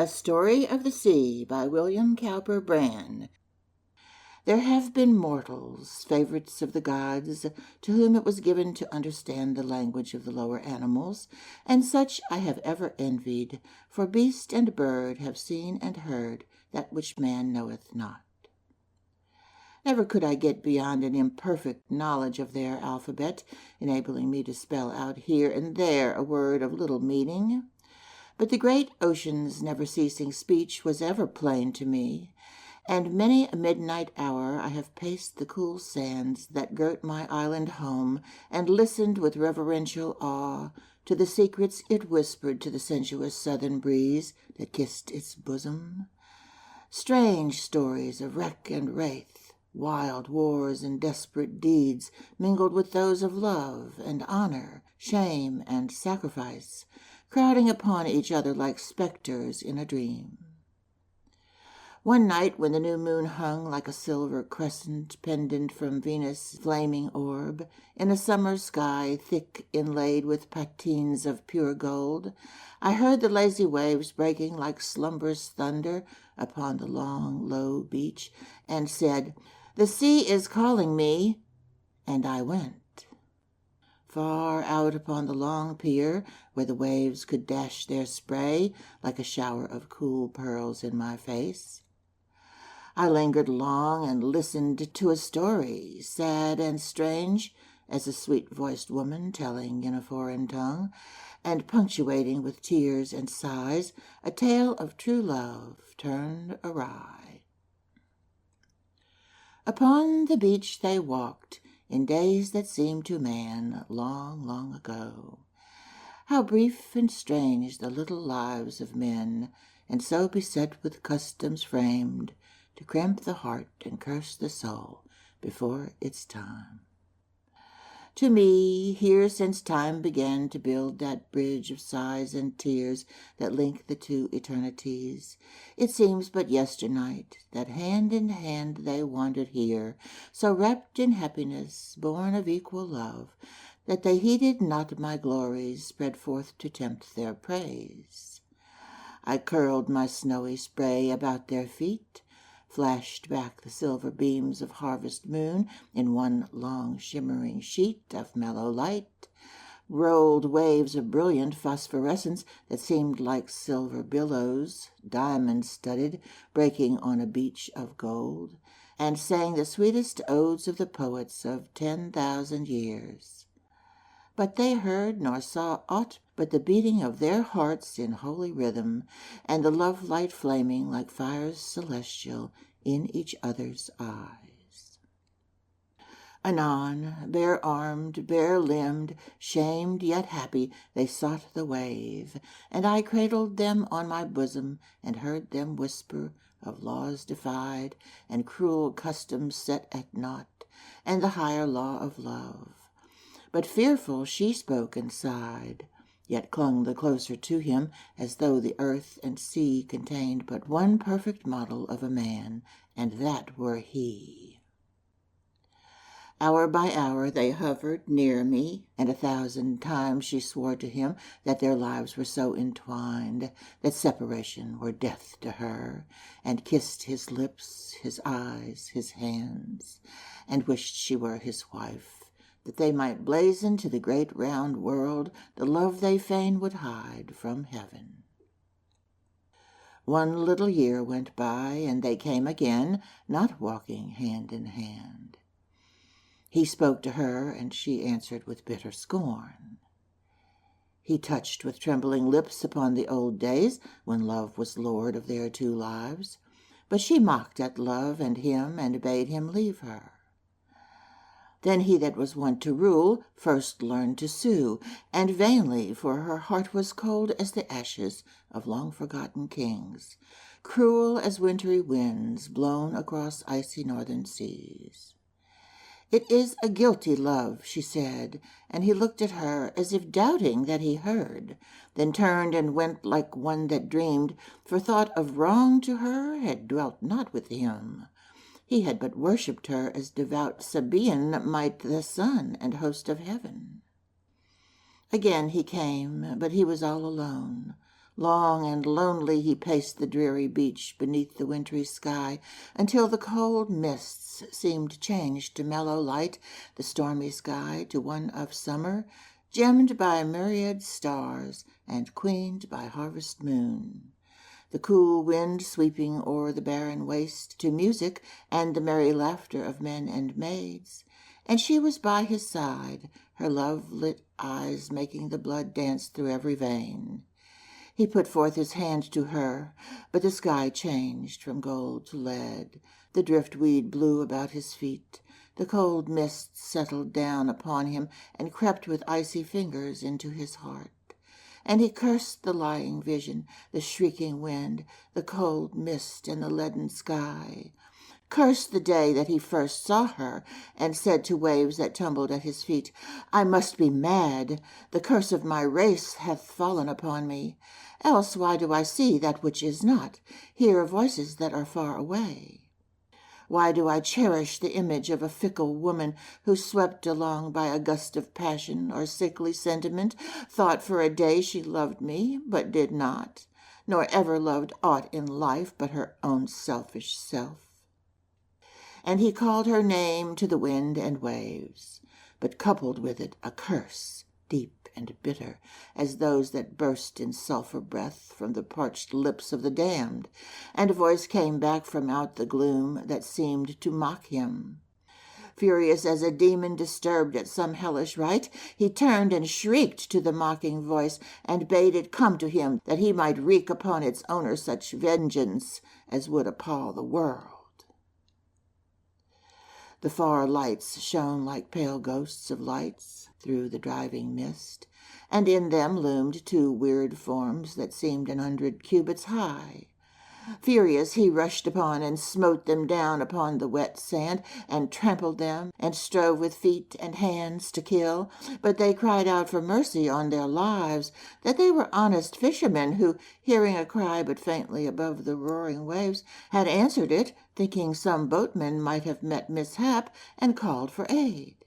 A Story of the Sea by William Cowper Brann. There have been mortals, favorites of the gods, to whom it was given to understand the language of the lower animals, and such I have ever envied, for beast and bird have seen and heard that which man knoweth not. Never could I get beyond an imperfect knowledge of their alphabet, enabling me to spell out here and there a word of little meaning. But the great ocean's never-ceasing speech was ever plain to me, and many a midnight hour I have paced the cool sands that girt my island home, and listened with reverential awe to the secrets it whispered to the sensuous southern breeze that kissed its bosom. Strange stories of wreck and wraith, wild wars and desperate deeds, mingled with those of love and honor, shame and sacrifice, crowding upon each other like specters in a dream. One night, when the new moon hung like a silver crescent pendant from Venus' flaming orb, in a summer sky thick inlaid with patines of pure gold, I heard the lazy waves breaking like slumberous thunder upon the long, low beach, and said, "The sea is calling me," and I went. Far out upon the long pier, where the waves could dash their spray like a shower of cool pearls in my face, I lingered long and listened to a story, sad and strange as a sweet-voiced woman telling in a foreign tongue, and punctuating with tears and sighs a tale of true love turned awry. Upon the beach they walked, in days that seemed to man long, long ago. How brief and strange the little lives of men, and so beset with customs framed to cramp the heart and curse the soul before its time. To me, here since time began to build that bridge of sighs and tears that link the two eternities, it seems but yesternight that hand in hand they wandered here, so wrapped in happiness, born of equal love, that they heeded not my glories spread forth to tempt their praise. I curled my snowy spray about their feet, flashed back the silver beams of harvest moon in one long shimmering sheet of mellow light, rolled waves of brilliant phosphorescence that seemed like silver billows, diamond-studded, breaking on a beach of gold, and sang the sweetest odes of the poets of 10,000 years. But they heard nor saw aught but the beating of their hearts in holy rhythm, and the love-light flaming like fires celestial in each other's eyes. Anon, bare-armed, bare-limbed, shamed yet happy, they sought the wave, and I cradled them on my bosom, and heard them whisper of laws defied, and cruel customs set at naught, and the higher law of love. But fearful she spoke and sighed, yet clung the closer to him, as though the earth and sea contained but one perfect model of a man, and that were he. Hour by hour they hovered near me, and 1,000 times she swore to him that their lives were so entwined that separation were death to her, and kissed his lips, his eyes, his hands, and wished she were his wife, that they might blazon to the great round world the love they fain would hide from heaven. One little year went by, and they came again, not walking hand in hand. He spoke to her, and she answered with bitter scorn. He touched with trembling lips upon the old days when love was lord of their two lives, but she mocked at love and him, and bade him leave her. Then he that was wont to rule first learned to sue, and vainly, for her heart was cold as the ashes of long-forgotten kings, cruel as wintry winds blown across icy northern seas. "It is a guilty love," she said, and he looked at her as if doubting that he heard, then turned and went like one that dreamed, for thought of wrong to her had dwelt not with him. He had but worshipped her as devout Sabaean might the sun and host of heaven. Again he came, but he was all alone, Long and lonely he paced the dreary beach beneath the wintry sky, until the cold mists seemed changed to mellow light, the stormy sky to one of summer, gemmed by myriad stars and queened by harvest moon. The cool wind sweeping o'er the barren waste to music and the merry laughter of men and maids, and she was by his side, her love-lit eyes making the blood dance through every vein. He put forth his hand to her, but the sky changed from gold to lead. The driftweed blew about his feet. The cold mist settled down upon him and crept with icy fingers into his heart. And he cursed the lying vision, the shrieking wind, the cold mist, and the leaden sky. Cursed the day that he first saw her, and said to waves that tumbled at his feet, I must be mad. The curse of my race hath fallen upon me. Else why do I see that which is not, hear voices that are far away? Why do I cherish the image of a fickle woman who, swept along by a gust of passion or sickly sentiment, thought for a day she loved me, but did not, nor ever loved aught in life but her own selfish self? And he called her name to the wind and waves, but coupled with it a curse, deep and bitter, as those that burst in sulphur breath from the parched lips of the damned, and a voice came back from out the gloom that seemed to mock him. Furious as a demon disturbed at some hellish rite, he turned and shrieked to the mocking voice, and bade it come to him, that he might wreak upon its owner such vengeance as would appall the world. The far lights shone like pale ghosts of lights through the driving mist, and in them loomed two weird forms that seemed 100 cubits high. Furious, he rushed upon and smote them down upon the wet sand, and trampled them, and strove with feet and hands to kill. But they cried out for mercy on their lives, that they were honest fishermen who, hearing a cry but faintly above the roaring waves, had answered it, thinking some boatman might have met mishap, and called for aid.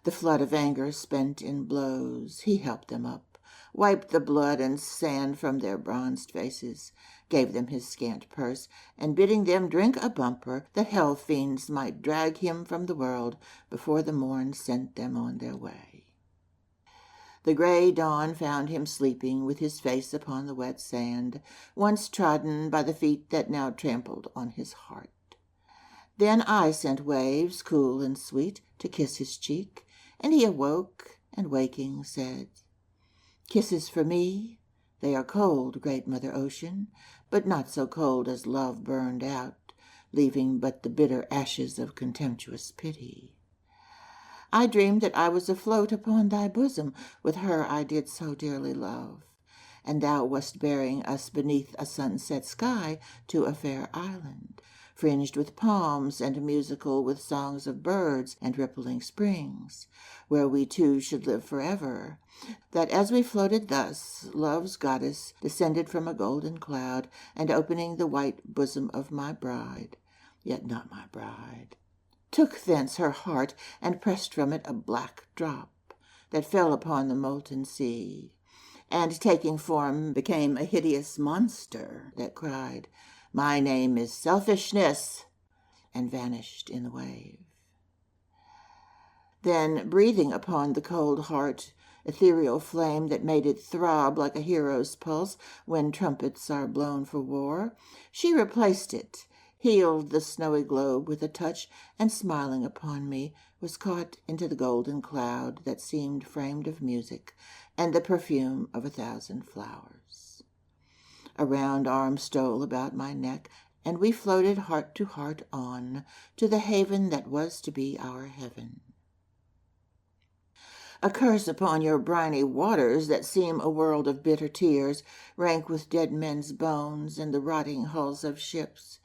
The flood of anger spent in blows, he helped them up, wiped the blood and sand from their bronzed faces, gave them his scant purse, and bidding them drink a bumper, that hell fiends might drag him from the world before the morn sent them on their way. The gray dawn found him sleeping with his face upon the wet sand, once trodden by the feet that now trampled on his heart. Then I sent waves, cool and sweet, to kiss his cheek, and he awoke, and waking said, Kisses for me? They are cold, great Mother Ocean, but not so cold as love burned out, leaving but the bitter ashes of contemptuous pity. I dreamed that I was afloat upon thy bosom with her I did so dearly love, and thou wast bearing us beneath a sunset sky to a fair island, fringed with palms and musical with songs of birds and rippling springs, where we two should live forever. That as we floated thus, love's goddess descended from a golden cloud, and opening the white bosom of my bride, yet not my bride, took thence her heart, and pressed from it a black drop, that fell upon the molten sea, and taking form became a hideous monster, that cried, My name is Selfishness, and vanished in the wave. Then, breathing upon the cold heart, ethereal flame that made it throb like a hero's pulse when trumpets are blown for war, she replaced it, healed the snowy globe with a touch, and smiling upon me, was caught into the golden cloud that seemed framed of music and the perfume of 1,000 flowers. A round arm stole about my neck, and we floated heart to heart on to the haven that was to be our heaven. A curse upon your briny waters that seem a world of bitter tears, rank with dead men's bones and the rotting hulls of ships.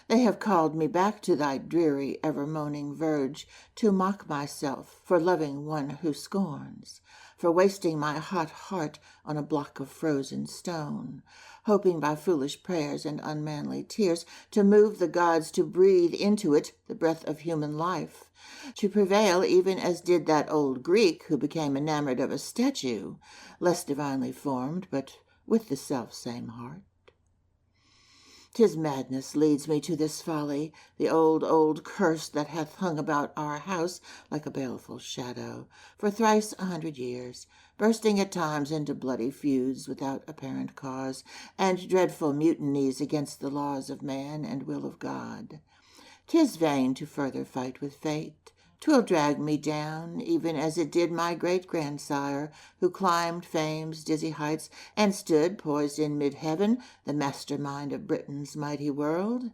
They have called me back to thy dreary, ever-moaning verge, to mock myself for loving one who scorns, for wasting my hot heart on a block of frozen stone, hoping by foolish prayers and unmanly tears to move the gods to breathe into it the breath of human life, to prevail even as did that old Greek who became enamored of a statue, less divinely formed, but with the selfsame heart. 'Tis madness leads me to this folly, the old curse that hath hung about our house like a baleful shadow for thrice 100 years, bursting at times into bloody feuds without apparent cause, and dreadful mutinies against the laws of man and will of God. 'Tis vain to further fight with fate. 'Twill drag me down, even as it did my great-grandsire, who climbed fame's dizzy heights and stood poised in mid-heaven, the mastermind of Britain's mighty world.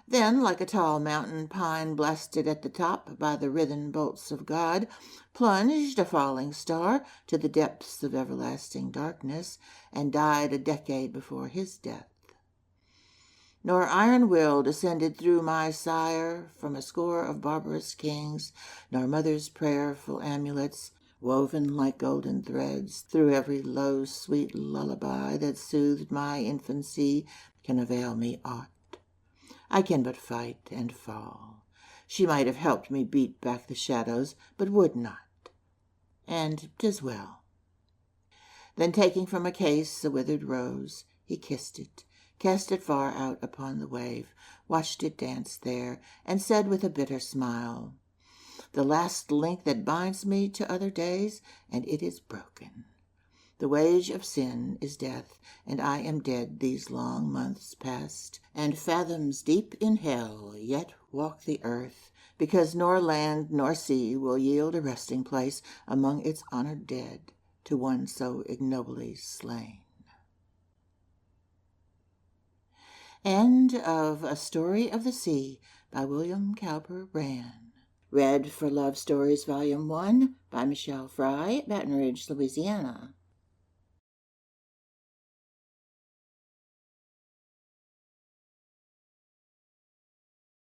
Then, like a tall mountain pine blasted at the top by the writhen bolts of God, plunged a falling star to the depths of everlasting darkness, and died a decade before his death. Nor iron will descended through my sire from a score of barbarous kings, nor mother's prayerful amulets, woven like golden threads through every low, sweet lullaby that soothed my infancy, can avail me aught. I can but fight and fall. She might have helped me beat back the shadows, but would not. And 'tis well. Then taking from a case a withered rose, he kissed it, cast it far out upon the wave, watched it dance there, and said with a bitter smile, "The last link that binds me to other days, and it is broken. The wage of sin is death, and I am dead these long months past, and fathoms deep in hell yet walk the earth, because nor land nor sea will yield a resting place among its honored dead to one so ignobly slain." End of A Story of the Sea by William Cowper Brann. Read for Love Stories Volume 1 by Michele Fry, Baton Rouge, Louisiana.